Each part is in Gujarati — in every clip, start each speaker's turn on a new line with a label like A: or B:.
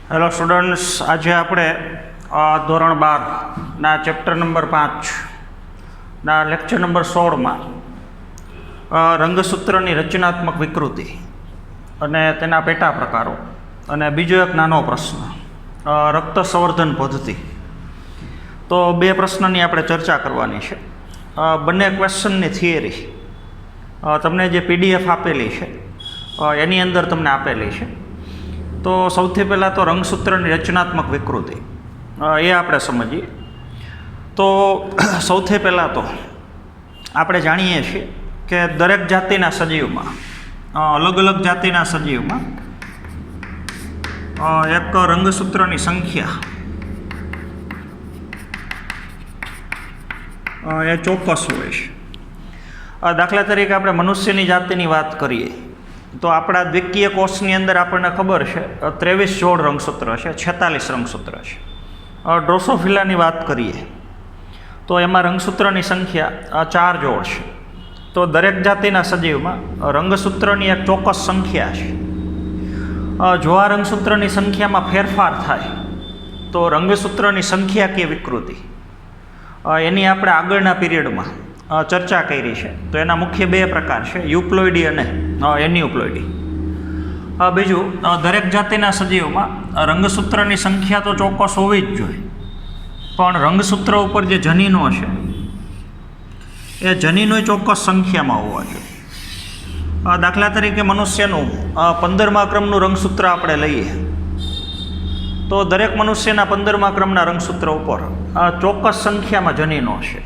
A: હેલો સ્ટુડન્ટ્સ, આજે આપણે ધોરણ 12ના ચેપ્ટર નંબર 5ના લેક્ચર નંબર 16માં રંગસૂત્રની રચનાત્મક વિકૃતિ અને તેના પેટા પ્રકારો અને બીજો એક નાનો પ્રશ્ન, રક્ત સંવર્ધન પદ્ધતિ. તો બે પ્રશ્નની આપણે ચર્ચા કરવાની છે. બંને ક્વેશ્ચનની થિયરી તમને જે PDF આપેલી છે એની અંદર તમને આપેલી છે. તો સૌથી પહેલાં તો રંગસૂત્રની રચનાત્મક વિકૃતિ એ આપણે સમજીએ. તો સૌથી પહેલાં તો આપણે જાણીએ છીએ કે દરેક જાતિના સજીવમાં, અલગ અલગ જાતિના સજીવમાં એક રંગસૂત્રની સંખ્યા એ ચોક્કસ હોય છે. દાખલા તરીકે આપણે મનુષ્યની જાતિની વાત કરીએ તો આપણા દ્વિકીય કોષની અંદર આપણને ખબર છે 23 જોડ રંગસૂત્ર છે, 46 રંગસૂત્ર છે. ડ્રોસોફિલાની વાત કરીએ તો એમાં રંગસૂત્રની સંખ્યા 4 જોડ છે. તો દરેક જાતિના સજીવમાં રંગસૂત્રની એક ચોક્કસ સંખ્યા છે. જો આ રંગસૂત્રની સંખ્યામાં ફેરફાર થાય તો રંગસૂત્રની સંખ્યાકીય વિકૃતિ એની આપણે આગળના પીરિયડમાં ચર્ચા કરી છે. તો એના મુખ્ય બે પ્રકાર છે, યુપ્લોઇડી અને એન્યુપ્લોઇડી. બીજું, દરેક જાતિના સજીવમાં રંગસૂત્રની સંખ્યા તો ચોક્કસ હોવી જ જોઈએ, પણ રંગસૂત્ર ઉપર જે જનીનો છે એ જનીનો ચોક્કસ સંખ્યામાં હોવા જોઈએ. દાખલા તરીકે મનુષ્યનું 15મા ક્રમનું રંગસૂત્ર આપણે લઈએ તો દરેક મનુષ્યના 15મા ક્રમના રંગસૂત્ર ઉપર ચોક્કસ સંખ્યામાં જનીનો છે.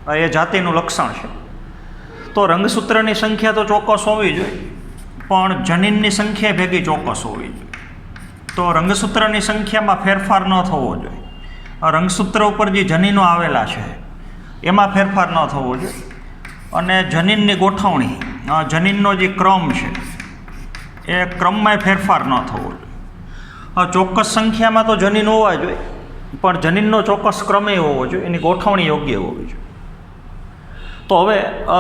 A: એ જાતિનું લક્ષણ છે. તો રંગસૂત્રની સંખ્યા તો ચોક્કસ હોવી જોઈએ, પણ જનીનની સંખ્યા ભેગી ચોક્કસ હોવી જોઈએ. તો રંગસૂત્રની સંખ્યામાં ફેરફાર ન થવો જોઈએ. રંગસૂત્ર ઉપર જે જનીનો આવેલા છે એમાં ફેરફાર ન થવો જોઈએ. અને જનીનની ગોઠવણી, જનીનનો જે ક્રમ છે એ ક્રમમાં ફેરફાર ન થવો જોઈએ. ચોક્કસ સંખ્યામાં તો જનીન હોવા જોઈએ, પણ જનીનનો ચોક્કસ ક્રમે હોવો જોઈએ, એની ગોઠવણી યોગ્ય હોવી જોઈએ. તો હવે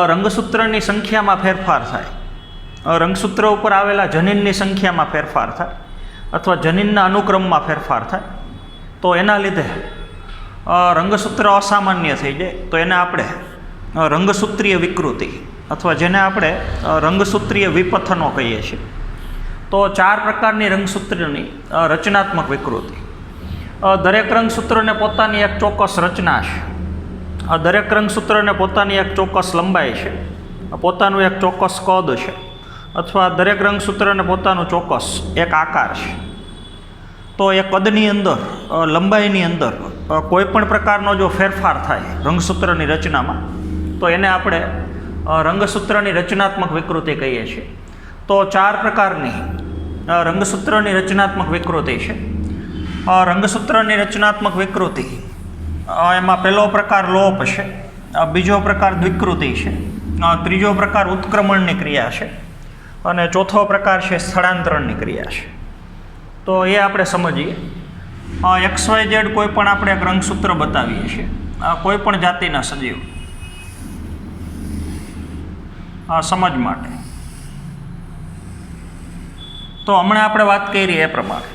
A: રંગસૂત્રની સંખ્યામાં ફેરફાર થાય, રંગસૂત્ર ઉપર આવેલા જનીનની સંખ્યામાં ફેરફાર થાય અથવા જનીનના અનુક્રમમાં ફેરફાર થાય તો એના લીધે રંગસૂત્ર અસામાન્ય થઈ જાય. તો એને આપણે રંગસૂત્રીય વિકૃતિ અથવા જેને આપણે રંગસૂત્રીય વિપથનો કહીએ છીએ. તો 4 પ્રકારની રંગસૂત્રની રચનાત્મક વિકૃતિ. દરેક રંગસૂત્રને પોતાની એક ચોક્કસ રચના છે. દરેક રંગસૂત્રને પોતાની એક ચોક્કસ લંબાઈ છે, પોતાનું એક ચોક્કસ કદ છે, અથવા દરેક રંગસૂત્રને પોતાનું ચોક્કસ એક આકાર છે. તો એ કદની અંદર, લંબાઈની અંદર કોઈ પણ પ્રકારનો જો ફેરફાર થાય રંગસૂત્રની રચનામાં તો એને આપણે રંગસૂત્રની રચનાત્મક વિકૃતિ કહીએ છીએ. તો 4 પ્રકારની રંગસૂત્રની રચનાત્મક વિકૃતિ છે. રંગસૂત્રની રચનાત્મક વિકૃતિ એમાં પહેલો પ્રકાર લોપ છે, બીજો પ્રકાર દ્વિકૃતિ છે, ત્રીજો પ્રકાર ઉત્ક્રમણની ક્રિયા છે અને ચોથો પ્રકાર છે સ્થળાંતરણની ક્રિયા છે. તો એ આપણે સમજીએ. XYZ કોઈ પણ આપણે એક રંગસૂત્ર બતાવીએ છીએ, કોઈ પણ જાતિના સજીવ સમજ માટે. તો હમણાં આપણે વાત કરી એ પ્રમાણે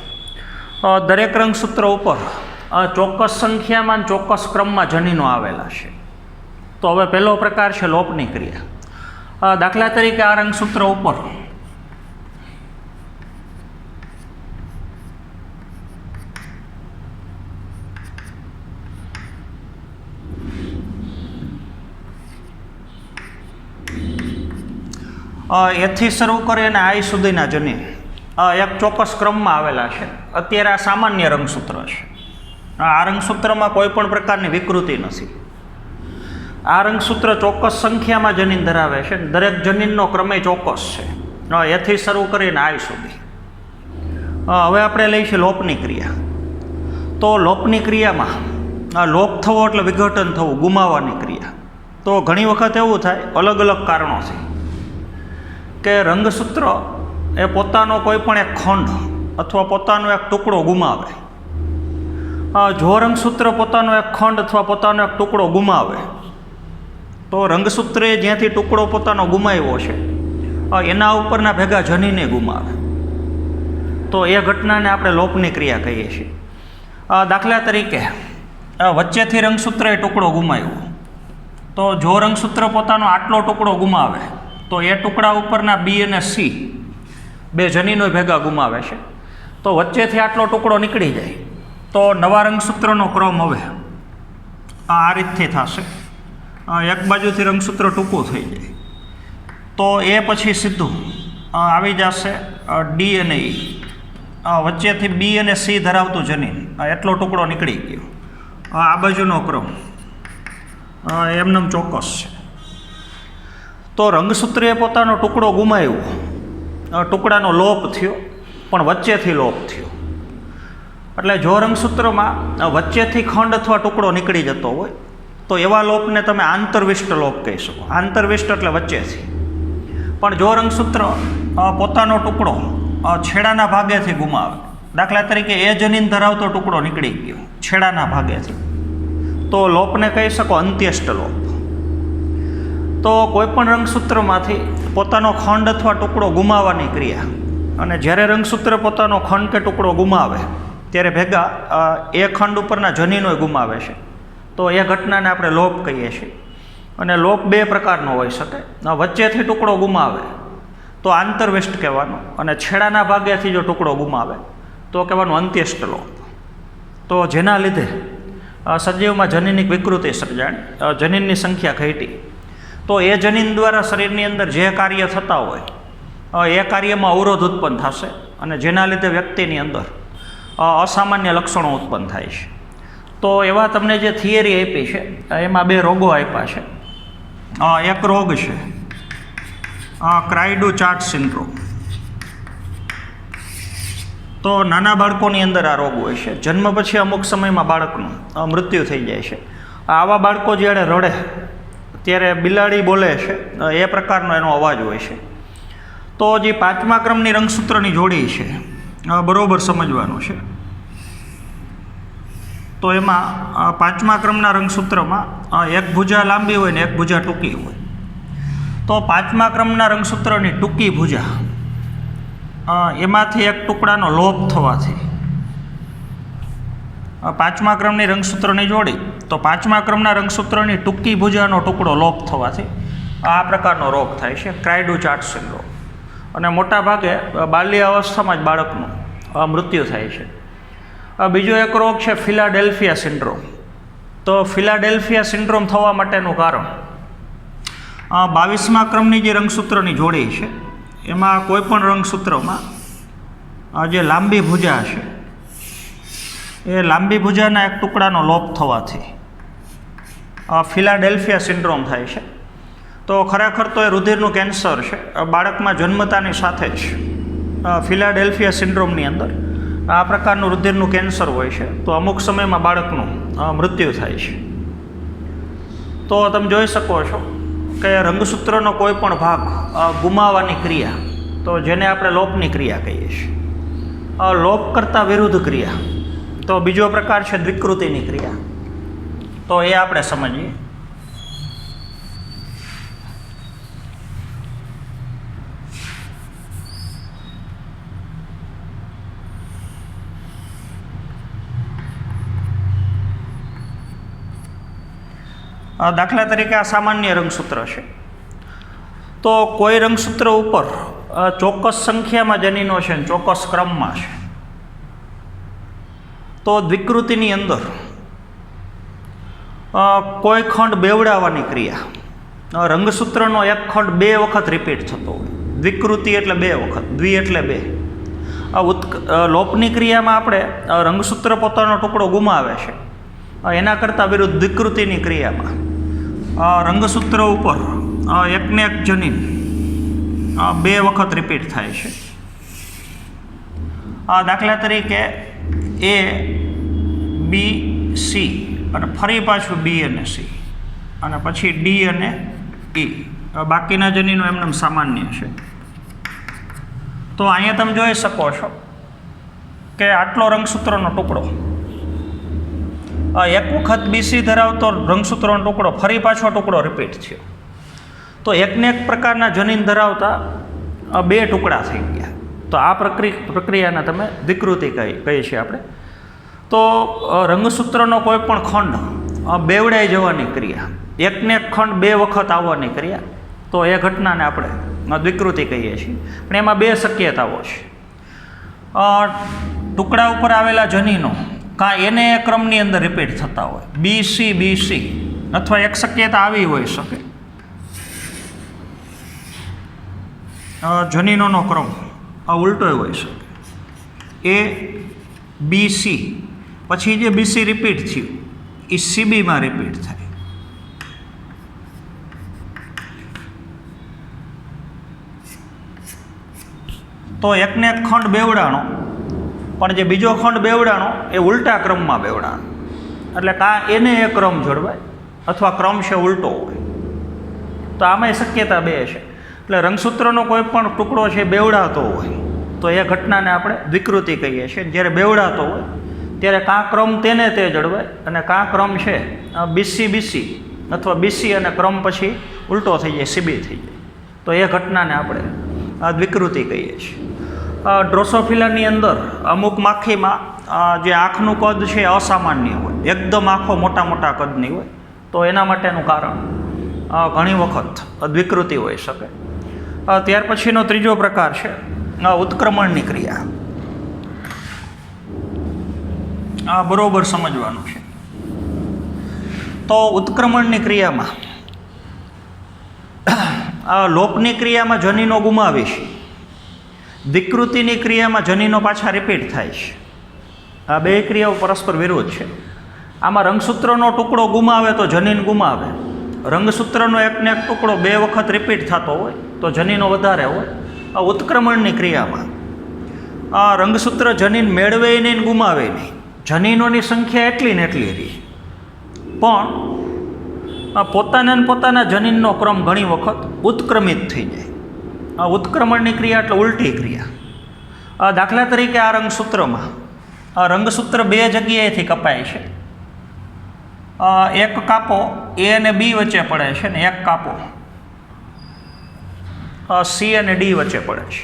A: દરેક રંગસૂત્ર ઉપર ચોક્કસ સંખ્યામાં ચોક્કસ ક્રમમાં જનીનો આવેલા છે. તો હવે પહેલો પ્રકાર છે લોપની ક્રિયા. દાખલા તરીકે આ રંગસૂત્ર ઉપર એથી શરૂ કરી અને આઈ સુધીના જનીન એક ચોક્કસ ક્રમમાં આવેલા છે. અત્યારે આ સામાન્ય રંગસૂત્ર છે. આ રંગસૂત્રમાં કોઈ પણ પ્રકારની વિકૃતિ નથી. આ રંગસૂત્ર ચોક્કસ સંખ્યામાં જનીન ધરાવે છે. દરેક જનીનનો ક્રમે ચોક્કસ છે, એથી શરૂ કરીને આઈ સુધી. હવે આપણે લઈશું લોપની ક્રિયા. તો લોપની ક્રિયામાં લોપ થવો એટલે વિઘટન થવું, ગુમાવવાની ક્રિયા. તો ઘણી વખત એવું થાય અલગ અલગ કારણોથી કે રંગસૂત્ર એ પોતાનો કોઈ પણ એક ખંડ અથવા પોતાનો એક ટુકડો ગુમાવે. જો રંગસૂત્ર પોતાનો એક ખંડ અથવા પોતાનો એક ટુકડો ગુમાવે તો રંગસૂત્રે જ્યાંથી ટુકડો પોતાનો ગુમાવ્યો છે એના ઉપરના ભેગા જનીને ગુમાવે. તો એ ઘટનાને આપણે લોપની ક્રિયા કહીએ છીએ. દાખલા તરીકે વચ્ચેથી રંગસૂત્રએ ટુકડો ગુમાવ્યો, તો જો રંગસૂત્ર પોતાનો આટલો ટુકડો ગુમાવે તો એ ટુકડા ઉપરના બી અને સી બે જનીનો ભેગા ગુમાવે છે. તો વચ્ચેથી આટલો ટુકડો નીકળી જાય તો નવા રંગસૂત્રનો ક્રમ હવે આ રીતથી થશે. એક બાજુથી રંગસૂત્ર ટૂંકું થઈ જાય તો એ પછી સીધું આવી જશે ડી અને ઈ. વચ્ચેથી બી અને સી ધરાવતું જનીન એટલો ટુકડો નીકળી ગયો. આ બાજુનો ક્રમ એમનેમ ચોક્કસ છે. તો રંગસૂત્રએ પોતાનો ટુકડો ગુમાવ્યો, ટુકડાનો લોપ થયો, પણ વચ્ચેથી લોપ થયો. એટલે જો રંગસૂત્રમાં વચ્ચેથી ખંડ અથવા ટુકડો નીકળી જતો હોય તો એવા લોપને તમે આંતરવિષ્ટ લોપ કહી શકો. આંતરવિષ્ટ એટલે વચ્ચેથી. પણ જો રંગસૂત્ર પોતાનો ટુકડો છેડાના ભાગેથી ગુમાવે, દાખલા તરીકે એ જનીન ધરાવતો ટુકડો નીકળી ગયો છેડાના ભાગેથી, તો લોપને કહી શકો અંત્યષ્ટ લોપ. તો કોઈપણ રંગસૂત્રમાંથી પોતાનો ખંડ અથવા ટુકડો ગુમાવવાની ક્રિયા, અને જ્યારે રંગસૂત્ર પોતાનો ખંડ કે ટુકડો ગુમાવે ત્યારે ભેગા એ ખંડ ઉપરના જનીનો ગુમાવે છે, તો એ ઘટનાને આપણે લોપ કહીએ છીએ. અને લોપ બે પ્રકારનો હોઈ શકે. વચ્ચેથી ટુકડો ગુમાવે તો આંતરવિષ્ટ કહેવાનો, અને છેડાના ભાગેથી જો ટુકડો ગુમાવે તો કહેવાનું અંત્યષ્ટ લોપ. તો જેના લીધે સજીવમાં જનીનિક વિકૃતિ સર્જાણી, જનીનની સંખ્યા ઘટી, તો એ જનીન દ્વારા શરીરની અંદર જે કાર્ય થતા હોય એ કાર્યમાં અવરોધ ઉત્પન્ન થશે, અને જેના લીધે વ્યક્તિની અંદર અસામાન્ય લક્ષણો ઉત્પન્ન થાય છે. તો એવા તમને જે થિયરી આપી છે એમાં બે રોગો આપ્યા છે. એક રોગ છે ક્રાઇડુ ચાર્ટ સિન્ડ્રોમ. તો નાના બાળકોની અંદર આ રોગ હોય છે. જન્મ પછી અમુક સમયમાં બાળકનું મૃત્યુ થઈ જાય છે. આવા બાળકો જ્યારે રડે ત્યારે બિલાડી બોલે છે એ પ્રકારનો એનો અવાજ હોય છે. તો જે 5મા ક્રમની રંગસૂત્રની જોડી છે બરાબર સમજવાનું છે. તો એમાં 5મા ક્રમના રંગસૂત્રમાં એક ભુજા લાંબી હોય ને એક ભુજા ટૂંકી હોય. તો 5મા ક્રમના રંગસૂત્રની ટૂંકી ભુજા એમાંથી એક ટુકડાનો લોપ થવાથી 5મા ક્રમની રંગસૂત્રની જોડી, તો 5મા ક્રમના રંગસૂત્રની ટૂંકી ભુજાનો ટુકડો લોપ થવાથી આ પ્રકારનો રોગ થાય છે, ક્રાઇડુ ચાર્ટ સિન્ડ્રોમ. અને મોટા ભાગે બાલ્ય અવસ્થામાં જ બાળકનું મૃત્યુ થાય છે. બીજો એક રોગ છે ફિલાડેલ્ફિયા સિન્ડ્રોમ. તો ફિલાડેલ્ફિયા સિન્ડ્રોમ થવા માટેનું કારણ 22મા ક્રમની જે રંગસૂત્રની જોડી છે એમાં કોઈપણ રંગસૂત્રમાં જે લાંબી ભુજા છે એ લાંબી ભુજાના એક ટુકડાનો લોપ થવાથી ફિલાડેલ્ફિયા સિન્ડ્રોમ થાય છે. તો ખરેખર તો એ રુધિરનું કેન્સર છે. બાળકમાં જન્મતાની સાથે જ ફિલાડેલ્ફિયા સિન્ડ્રોમની અંદર આ પ્રકારનું રુધિરનું કેન્સર હોય છે. તો અમુક સમયમાં બાળકનું મૃત્યુ થાય છે. તો તમે જોઈ શકો છો કે રંગસૂત્રનો કોઈ પણ ભાગ ગુમાવવાની ક્રિયા, તો જેને આપણે લોપની ક્રિયા કહીએ છીએ. લોપ કરતાં વિરુદ્ધ ક્રિયા તો બીજો પ્રકાર છે દ્વિકૃતિની ક્રિયા. તો એ આપણે સમજીએ. દાખલા તરીકે આ સામાન્ય રંગસૂત્ર છે. તો કોઈ રંગસૂત્ર ઉપર ચોક્કસ સંખ્યામાં જનીનો છે અને ચોક્કસ ક્રમમાં છે. તો દ્વિકૃતિની અંદર કોઈ ખંડ બેવડાવવાની ક્રિયા, રંગસૂત્રનો એક ખંડ 2 વખત રિપીટ થતો હોય. દ્વિકૃતિ એટલે 2 વખત, દ્વિ એટલે 2. લોપની ક્રિયામાં આપણે રંગસૂત્ર પોતાનો ટુકડો ગુમાવે છે, એના કરતાં વિરુદ્ધ દ્વિકૃતિની ક્રિયામાં રંગસૂત્ર ઉપર એકને એક જનીન 2 વખત રિપીટ થાય છે. દાખલા તરીકે એ બી સી અને ફરી પાછું બી અને સી અને પછી ડી અને ઈ. બાકીના જનીનો એમને સામાન્ય છે. તો અહીંયા તમે જોઈ શકો છો કે આટલો રંગસૂત્રનો ટુકડો એક વખત બીસી ધરાવતો રંગસૂત્રનો ટુકડો ફરી પાછો ટુકડો રિપીટ થયો. તો એકને એક પ્રકારના જનીન ધરાવતા 2 ટુકડા થઈ ગયા. તો આ પ્રક્રિયાને તમે વિકૃતિ કહીએ છીએ આપણે. તો રંગસૂત્રનો કોઈ પણ ખંડ બેવડાઈ જવાની ક્રિયા, એકને એક ખંડ બે વખત આવવાની ક્રિયા, તો એ ઘટનાને આપણે વિકૃતિ કહીએ છીએ. પણ એમાં બે શક્યતાઓ છે. ટુકડા ઉપર આવેલા જનીનો કાં એને એ ક્રમની અંદર રિપીટ થતા હોય, BC, અથવા એક શક્યતા આવી હોઈ શકે જનીનોનો ક્રમ ઉલટો હોઈ શકે, ABC પછી જે BC રિપીટ થયું એ CBમાં રિપીટ થાય. તો એકને એક ખંડ બેવડાણો, પણ જે બીજો ખંડ બેવડાણો એ ઉલટા ક્રમમાં બેવડાણો, એટલે કાં એને એ ક્રમ જળવાય અથવા ક્રમ છે ઉલટો હોય. તો આમાંય શક્યતા બે છે. એટલે રંગસૂત્રનો કોઈ પણ ટુકડો છે બેવડાતો હોય તો એ ઘટનાને આપણે વિકૃતિ કહીએ છીએ. જ્યારે બેવડાતો હોય ત્યારે કાં ક્રમ તેને તે જળવાય અને કાં ક્રમ છે BC અથવા BC અને ક્રમ પછી ઉલટો થઈ જાય, CB થઈ જાય, તો એ ઘટનાને આપણે વિકૃતિ કહીએ છીએ. ડ્રોસોફિલાની અંદર અમુક માખીમાં જે આંખનું કદ છે અસામાન્ય હોય, એકદમ આંખો મોટા કદની હોય, તો એના માટેનું કારણ ઘણી વખત વિકૃતિ હોઈ શકે. ત્યાર પછીનો ત્રીજો પ્રકાર છે ઉત્ક્રમણની ક્રિયા. આ બરોબર સમજવાનું છે. તો ઉત્ક્રમણની ક્રિયામાં લોપની ક્રિયામાં જનીનો ગુમાવે છે, વિકૃતિની ક્રિયામાં જનીનો પાછા રિપીટ થાય છે. આ બે ક્રિયાઓ પરસ્પર વિરોધ છે. આમાં રંગસૂત્રનો ટુકડો ગુમાવે તો જનીન ગુમાવે, રંગસૂત્રનો એકને એક ટુકડો બે વખત રિપીટ થતો હોય તો જનીનો વધારે હોય. આ ઉત્ક્રમણની ક્રિયામાં રંગસૂત્ર જનીન મેળવે નહીં, ગુમાવે નહીં, જનીનોની સંખ્યા એટલી ને એટલી રહી, પણ પોતાના જનીનનો ક્રમ ઘણી વખત ઉત્ક્રમિત થઈ જાય. આ ઉત્ક્રમણની ક્રિયા એટલે ઉલટી ક્રિયા. દાખલા તરીકે આ રંગસૂત્ર બે જગ્યાએથી કપાય છે. એક કાપો A અને B વચ્ચે પડે છે ને એક કાપો C અને D વચ્ચે પડે છે.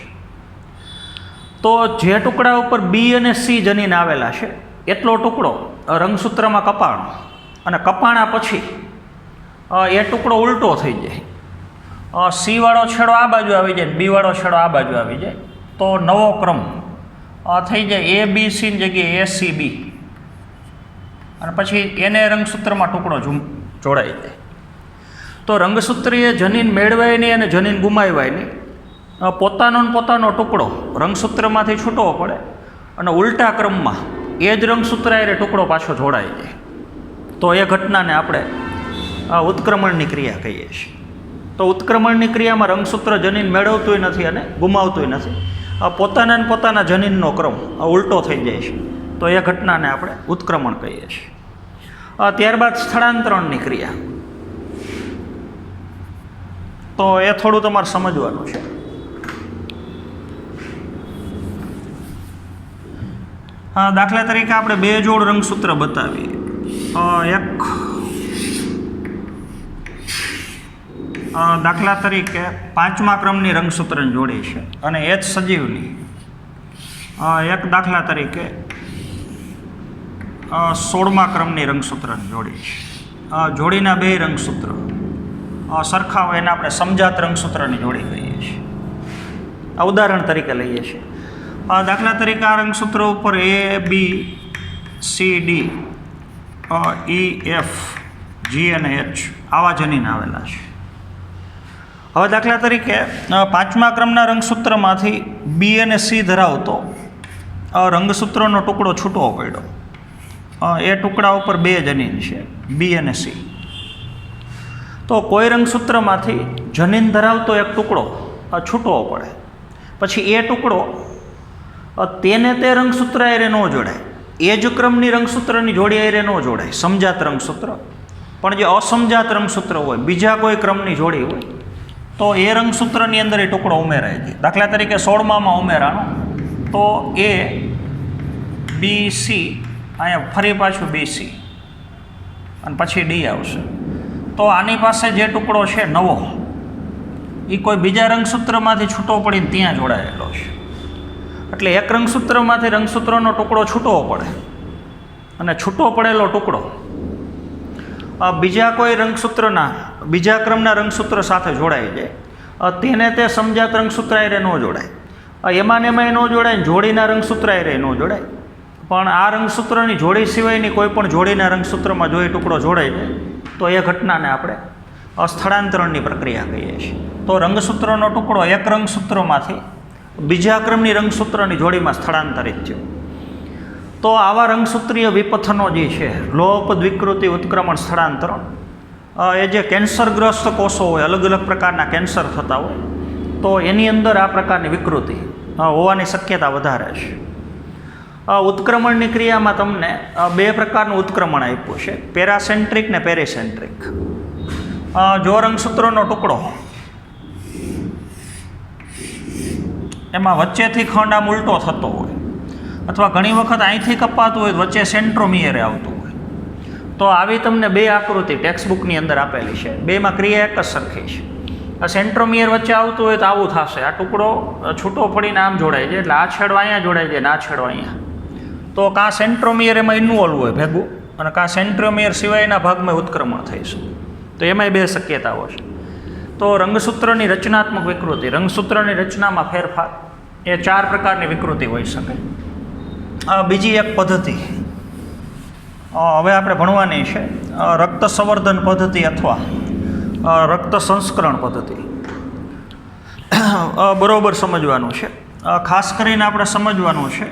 A: તો જે ટુકડા ઉપર B અને C જનીન આવેલા છે એટલો ટુકડો રંગસૂત્રમાં કપાણો, અને કપાણા પછી એ ટુકડો ઉલટો થઈ જાય. C વાળો છેડો આ બાજુ આવી જાય, B વાળો છેડો આ બાજુ આવી જાય, તો નવો ક્રમ થઈ જાય ABC ની જગ્યાએ ACB, અને પછી એને રંગસૂત્રમાં ટુકડો જોડાઈ જાય. તો રંગસૂત્રીય જનીન મેળવાય નહીં અને જનીન ગુમાવાય નહીં, પોતાનો ટુકડો રંગસૂત્રમાંથી છૂટવો પડે અને ઉલટા ક્રમમાં એ જ રંગસૂત્ર એ ટુકડો પાછો જોડાઈ જાય. તો એ ઘટનાને આપણે ઉત્ક્રમણની ક્રિયા કહીએ છીએ. તો ઉત્ક્રમણની ક્રિયામાં રંગસૂત્ર જનીન મેળવતું નથી અને ગુમાવતું નથી, પોતાના જનીનનો ક્રમ ઉલટો થઈ જાય છે. તો એ ઘટનાને આપણે ઉત્ક્રમણ કહીએ છીએ. ત્યારબાદ સ્થળાંતરણની ક્રિયા. તો એ થોડું તમારે સમજવાનું છે. દાખલા તરીકે આપણે બે જોડ રંગસૂત્ર બતાવીએ. દાખલા તરીકે 5મા ક્રમની રંગસૂત્રની જોડી છે અને H સજીવની. એક દાખલા તરીકે 16મા ક્રમની રંગસૂત્રની જોડી છે. જોડીના બે રંગસૂત્ર સરખા હોય એને આપણે સમજાત રંગસૂત્રની જોડી કહીએ છીએ. આ ઉદાહરણ તરીકે લઈએ છીએ. દાખલા તરીકે આ રંગસૂત્ર ઉપર ABCD EF G અને H આવા જનીન આવેલા છે. હવે દાખલા તરીકે 5મા ક્રમના રંગસૂત્રમાંથી B અને C ધરાવતો રંગસૂત્રનો ટુકડો છૂટવો પડ્યો. એ ટુકડા ઉપર બે જનીન છે, B અને C. તો કોઈ રંગસૂત્રમાંથી જનીન ધરાવતો એક ટુકડો છૂટવો પડે, પછી એ ટુકડો તેને તે રંગસૂત્ર આરે ન જોડાય, એ જ ક્રમની રંગસૂત્રની જોડી આરે ન જોડાય, સમજાત રંગસૂત્ર. પણ જે અસમજાત રંગસૂત્ર હોય, બીજા કોઈ ક્રમની જોડી હોય, તો એ રંગસૂત્રની અંદર એ ટુકડો ઉમેરાય છે. દાખલા તરીકે 16માં ઉમેરાણો તો ABC, અહીંયા ફરી પાછું BC અને પછી D આવશે. તો આની પાસે જે ટુકડો છે નવો, એ કોઈ બીજા રંગસૂત્રમાંથી છૂટો પડીને ત્યાં જોડાયેલો છે. એટલે એક રંગસૂત્રમાંથી રંગસૂત્રનો ટુકડો છૂટવો પડે અને છૂટો પડેલો ટુકડો બીજા કોઈ રંગસૂત્રના બીજા ક્રમના રંગસૂત્ર સાથે જોડાઈ જાય, તેને તે સમજાત રંગસૂત્ર આરે ન જોડાય, એમાં ને એમાં ન જોડાય, જોડીના રંગસૂત્ર આરે ન જોડાય. પણ આ રંગસૂત્રની જોડી સિવાયની કોઈ પણ જોડીના રંગસૂત્રમાં જો એ ટુકડો જોડાઈ જાય તો એ ઘટનાને આપણે સ્થળાંતરણની પ્રક્રિયા કહીએ છીએ. તો રંગસૂત્રનો ટુકડો એક રંગસૂત્રમાંથી બીજા ક્રમની રંગસૂત્રની જોડીમાં સ્થળાંતરિત થયો. તો આવા રંગસૂત્રીય વિપથનો જે છે, લોપ, દ્વિકૃતિ, ઉત્ક્રમણ, સ્થળાંતરણ, એ જે કેન્સરગ્રસ્ત કોષો હોય, અલગ અલગ પ્રકારના કેન્સર થતા હોય, તો એની અંદર આ પ્રકારની વિકૃતિ હોવાની શક્યતા વધારે છે. ઉત્ક્રમણની ક્રિયામાં તમને બે પ્રકારનું ઉત્ક્રમણ આપ્યું છે, પેરાસેન્ટ્રિક ને પેરીસેન્ટ્રિક. જો રંગસૂત્રનો ટુકડો એમાં વચ્ચેથી ખંડ આમ ઉલટો થતો હોય અથવા ઘણી વખત અહીંથી કપાતું હોય, વચ્ચે સેન્ટ્રોમિયરે આવતું હોય, તો આવી તમને બે આકૃતિ ટેક્સ્ટબુકની અંદર આપેલી છે. બેમાં ક્રિયા એક જ સરખી છે. આ સેન્ટ્રોમિયર વચ્ચે આવતું હોય તો આવું થશે, આ ટુકડો છૂટો પડીને આમ જોડાય છે, એટલે આ છેડો અહીંયા જોડાય છે ને આ છેડો અહીંયા. તો કાં સેન્ટ્રોમિયર એમાં ઇન્વોલ્વ હોય ભેગું, અને કાં સેન્ટ્રોમિયર સિવાયના ભાગમાં ઉત્ક્રમણ થઈ છે. તો એમાંય બે શક્યતાઓ છે. તો રંગસૂત્રની રચનાત્મક વિકૃતિ, રંગસૂત્રની રચનામાં ફેરફાર, એ ચાર પ્રકારની વિકૃતિ હોઈ શકે. બીજી એક પદ્ધતિ હવે આપણે ભણવાની છે, રક્ત સંવર્ધન પદ્ધતિ અથવા રક્ત સંસ્કરણ પદ્ધતિ. બરોબર સમજવાનું છે. ખાસ કરીને આપણે સમજવાનું છે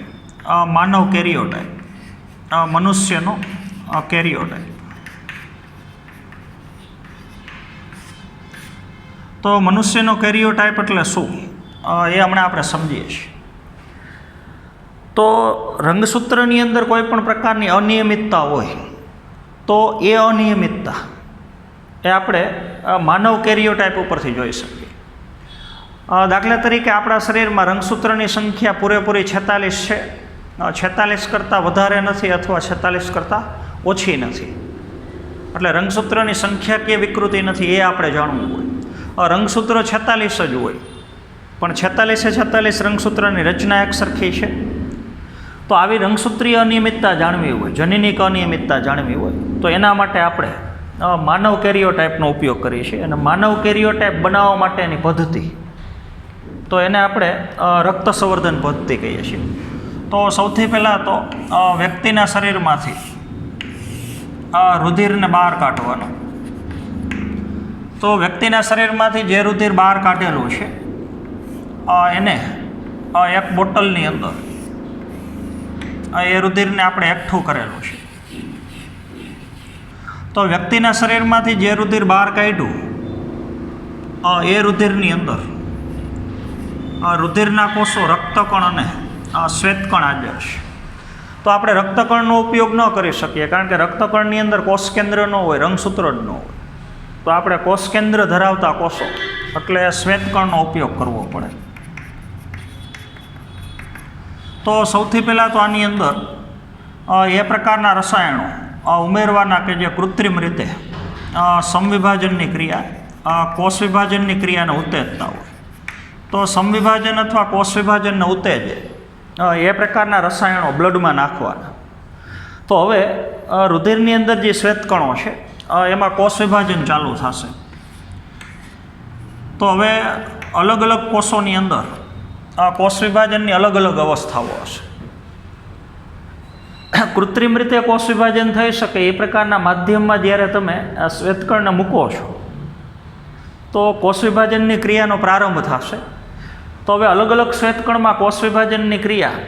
A: માનવ કેરિયોટાઇપ, મનુષ્યનો કેરિયોટાઇપ. તો મનુષ્યનો કેરિયોટાઇપ એટલે શું, એ હમણાં આપણે સમજીએ છીએ. તો રંગસૂત્રની અંદર કોઈ પણ પ્રકારની અનિયમિતતા હોય તો એ અનિયમિતતા એ આપણે માનવ કેરિયોટાઇપ ઉપરથી જોઈ શકીએ. દાખલા તરીકે આપણા શરીરમાં રંગસૂત્રની સંખ્યા પૂરેપૂરી 46 છે, 46 કરતાં વધારે નથી અથવા 46 કરતાં ઓછી નથી. એટલે રંગસૂત્રની સંખ્યાકીય વિકૃતિ નથી એ આપણે જાણવું હોય. રંગસૂત્ર 46 જ હોય પણ 46 રંગસૂત્રની રચના એક સરખી છે. તો આવી રંગસૂત્રીય અનિયમિતતા જાણવી હોય, જનીનિક અનિયમિતતા જાણવી હોય, તો એના માટે આપણે માનવ કેરિયોટાઇપનો ઉપયોગ કરીએ છીએ. અને માનવ કેરિયોટાઇપ બનાવવા માટેની પદ્ધતિ, તો એને આપણે રક્ત સંવર્ધન પદ્ધતિ કહીએ છીએ. તો સૌથી પહેલાં તો વ્યક્તિના શરીરમાંથી રુધિરને બહાર કાઢવાનું. તો વ્યક્તિના શરીરમાંથી જે રુધિર બહાર કાઢેલું છે એને એક બોટલની અંદર એ રુધિરને આપણે એકઠું કરેલું છે. તો વ્યક્તિના શરીરમાંથી જે રુધિર બહાર કાઢ્યું એ રુધિરની અંદર રુધિરના કોષો, રક્તકણ અને શ્વેતકણ હાજર છે. તો આપણે રક્તકણનો ઉપયોગ ન કરી શકીએ કારણ કે રક્તકણની અંદર કોષ કેન્દ્ર ન હોય, રંગસૂત્ર જ ન હોય. તો આપણે કોષ કેન્દ્ર ધરાવતા કોષો એટલે શ્વેતકણનો ઉપયોગ કરવો પડે. તો સૌથી પહેલાં તો આની અંદર એ પ્રકારના રસાયણો ઉમેરવાના કે જે કૃત્રિમ રીતે સમવિભાજનની ક્રિયા, કોષ વિભાજનની ક્રિયાને ઉત્તેજતા હોય. તો સમવિભાજન અથવા કોષ વિભાજનને ઉત્તેજે એ પ્રકારના રસાયણો બ્લડમાં નાખવાના. તો હવે રુધિરની અંદર જે શ્વેતકણો છે એમાં કોષ વિભાજન ચાલુ થશે. તો હવે અલગ અલગ કોષોની અંદર કોષ વિભાજનની અલગ અલગ અવસ્થાઓ હશે. કૃત્રિમ રીતે કોષ વિભાજન થઈ શકે એ પ્રકારના માધ્યમમાં જ્યારે તમે શ્વેતકણને મૂકો છો તો કોષ વિભાજનની ક્રિયાનો પ્રારંભ થશે. તો હવે અલગ અલગ શ્વેતકણમાં કોષ વિભાજનની ક્રિયા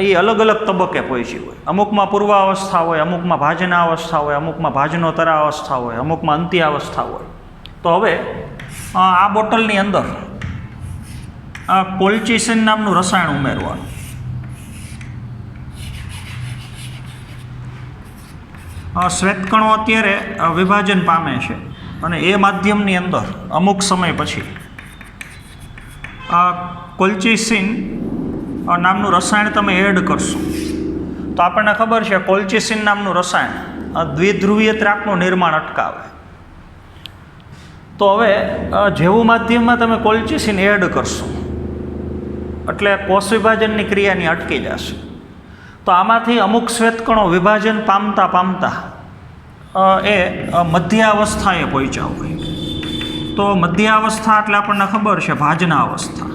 A: એ અલગ અલગ તબક્કે પહોંચી હોય. અમુકમાં પૂર્વાવસ્થા હોય, અમુકમાં ભાજના અવસ્થા હોય, અમુકમાં ભાજનોત્તરા અવસ્થા હોય, અમુકમાં અંત્યાવસ્થા હોય. તો હવે આ બોટલની અંદર કોલ્ચિસિન નામનું રસાયણ ઉમેરવાનું. શ્વેતકણો અત્યારે વિભાજન પામે છે અને એ માધ્યમની અંદર અમુક સમય પછી કોલ્ચિસિન નામનું રસાયણ તમે એડ કરશો તો આપણને ખબર છે કોલ્ચિસિન નામનું રસાયણ દ્વિધ્રુવીય ત્રાકનું નિર્માણ અટકાવે. તો હવે જેવું માધ્યમમાં તમે કોલ્ચિસિન એડ કરશો એટલે કોષ વિભાજનની ક્રિયાની અટકી જશે. તો આમાંથી અમુક શ્વેતકણો વિભાજન પામતા પામતા એ મધ્યાવસ્થાએ પહોંચ્યા હોય. તો મધ્યાવસ્થા એટલે આપણને ખબર છે ભાજના અવસ્થા.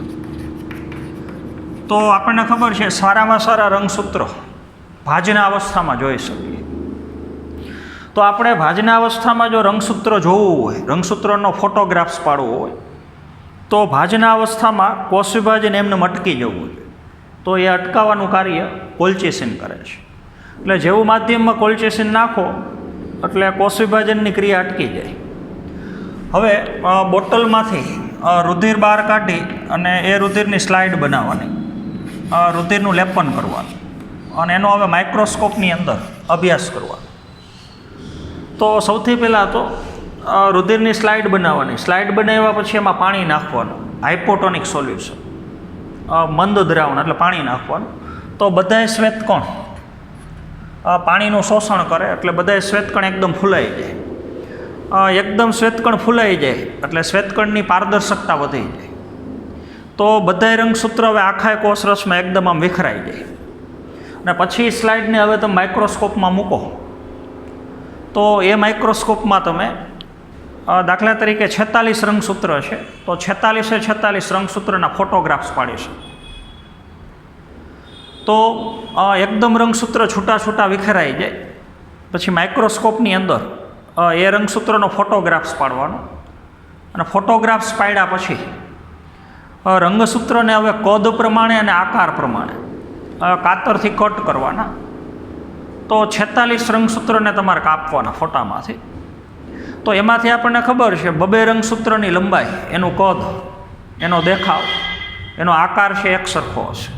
A: તો આપણને ખબર છે સારામાં સારા રંગસૂત્રો ભાજના અવસ્થામાં જોઈ શકીએ. તો આપણે ભાજના અવસ્થામાં જો રંગસૂત્ર જોવું હોય, રંગસૂત્રનો ફોટોગ્રાફ્સ પાડવો હોય, તો ભાજના અવસ્થામાં કોષ વિભાજન એમને અટકી જવું જોઈએ. તો એ અટકાવવાનું કાર્ય કોલ્ચિસિન કરે છે. એટલે જેવું માધ્યમમાં કોલ્ચિસિન નાખો એટલે કોષ વિભાજનની ક્રિયા અટકી જાય. હવે બોટલમાંથી રુધિર બહાર કાઢી અને એ રુધિરની સ્લાઇડ બનાવવાની, રુધિરનું લેપન કરવાનું અને એનો હવે માઇક્રોસ્કોપની અંદર અભ્યાસ કરવાનો. તો સૌથી પહેલાં તો રુધિરની સ્લાઇડ બનાવવાની. સ્લાઇડ બનાવ્યા પછી એમાં પાણી નાખવાનું, હાઇપોટોનિક સોલ્યુશન, મંદ દ્રાવણ એટલે પાણી નાખવાનું. તો બધાય શ્વેતકણ પાણીનું શોષણ કરે એટલે બધાય શ્વેતકણ એકદમ ફૂલાઈ જાય. એકદમ શ્વેતકણ ફૂલાઈ જાય એટલે શ્વેતકણની પારદર્શકતા વધી જાય. તો બધાય રંગસૂત્ર હવે આખા કોષરસમાં એકદમ આમ વિખરાઈ જાય. અને પછી સ્લાઇડને હવે તમે માઇક્રોસ્કોપમાં મૂકો તો એ માઇક્રોસ્કોપમાં તમે દાખલા તરીકે 46 રંગસૂત્ર છે તો 46 રંગસૂત્રના ફોટોગ્રાફ્સ પાડી શકો. તો એકદમ રંગસૂત્ર છૂટા છૂટા વિખરાઈ જાય પછી માઇક્રોસ્કોપની અંદર એ રંગસૂત્રનો ફોટોગ્રાફ્સ પાડવાનો. અને ફોટોગ્રાફ્સ પાડ્યા પછી રંગસૂત્રને હવે કદ પ્રમાણે અને આકાર પ્રમાણે કાતરથી કટ કરવાના. તો 46 રંગસૂત્રને તમારે કાપવાના ફોટામાંથી. તો એમાંથી આપણને ખબર છે 2 રંગસૂત્રની લંબાઈ, એનું કદ, એનો દેખાવ, એનો આકાર છે એક સરખો હશે.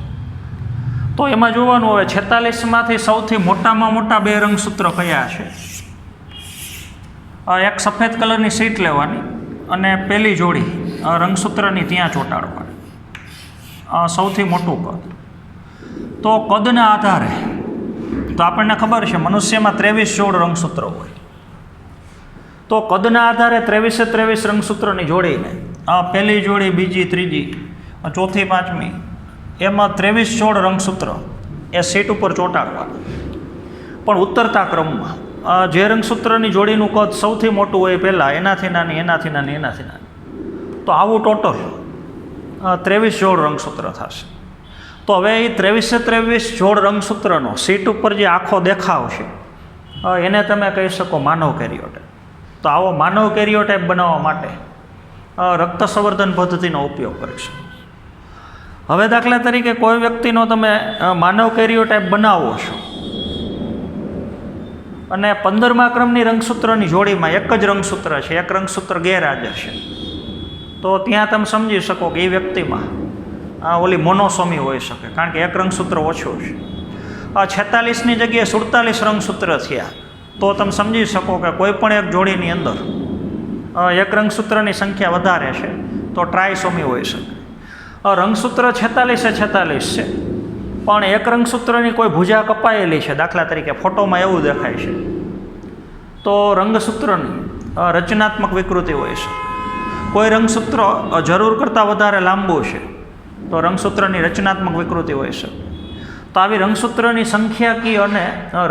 A: તો એમાં જોવાનું હવે 46માંથી સૌથી મોટામાં મોટા 2 રંગસૂત્ર કયા છે. એક સફેદ કલરની શીટ લેવાની અને પહેલી જોડી રંગસૂત્રની ત્યાં ચોંટાડવાની, સૌથી મોટું કદ. તો કદના આધારે તો આપણને ખબર છે મનુષ્યમાં 23 જોડ રંગસૂત્રો હોય. તો કદના આધારે 23 રંગસૂત્રની જોડીને પહેલી જોડી, બીજી, ત્રીજી, ચોથી, પાંચમી એમાં 23 જોડ રંગસૂત્ર એ સીટ ઉપર ચોંટાડવાના. પણ ઉતરતા ક્રમમાં જે રંગસૂત્રની જોડીનું કદ સૌથી મોટું હોય પહેલાં એનાથી નાની, એનાથી નાની, એનાથી નાની. તો આવું ટોટલ 23 જોડ રંગસૂત્ર થશે. તો હવે એ 23 જોડ રંગસૂત્રનો સીટ ઉપર જે આખો દેખાવ છે એને તમે કહી શકો માનવ કેરિયોટાઇપ. તો આવો માનવ કેરિયોટાઇપ બનાવવા માટે રક્ત સંવર્ધન પદ્ધતિનો ઉપયોગ કરીશું. હવે દાખલા તરીકે કોઈ વ્યક્તિનો તમે માનવ કેરિયોટાઇપ બનાવો છો અને 15મા ક્રમની રંગસૂત્રની જોડીમાં એક જ રંગસૂત્ર છે, એક રંગસૂત્ર ગેરહાજર છે. તો ત્યાં તમે સમજી શકો કે એ વ્યક્તિમાં ઓલી મોનોસોમી હોઈ શકે, કારણ કે એક રંગસૂત્ર ઓછું છે. 46ની જગ્યાએ 47 રંગસૂત્ર થયા તો તમે સમજી શકો કે કોઈ પણ એક જોડીની અંદર એક રંગસૂત્રની સંખ્યા વધારે છે તો ટ્રાયસોમી હોઈ શકે. રંગસૂત્ર 46 છે પણ એક રંગસૂત્રની કોઈ ભુજા કપાયેલી છે, દાખલા તરીકે ફોટોમાં એવું દેખાય છે, તો રંગસૂત્રની રચનાત્મક વિકૃતિ હોય છે. કોઈ રંગસૂત્ર જરૂર કરતાં વધારે લાંબુ છે તો રંગસૂત્રની રચનાત્મક વિકૃતિ હોય છે. તો આવી રંગસૂત્રની સંખ્યાકીય અને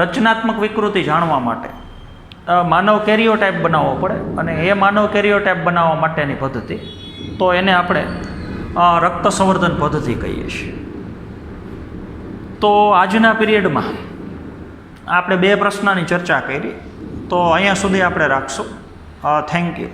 A: રચનાત્મક વિકૃતિ જાણવા માટે માનવ કેરિયોટાઇપ બનાવવો પડે. અને એ માનવ કેરિયોટાઇપ બનાવવા માટેની પદ્ધતિ તો એને આપણે રક્ત સંવર્ધન પદ્ધતિ કહીએ છીએ. તો આજના પીરિયડમાં આપણે 2 પ્રશ્નની ચર્ચા કરી. તો અહીંયા સુધી આપણે રાખશું. Thank you.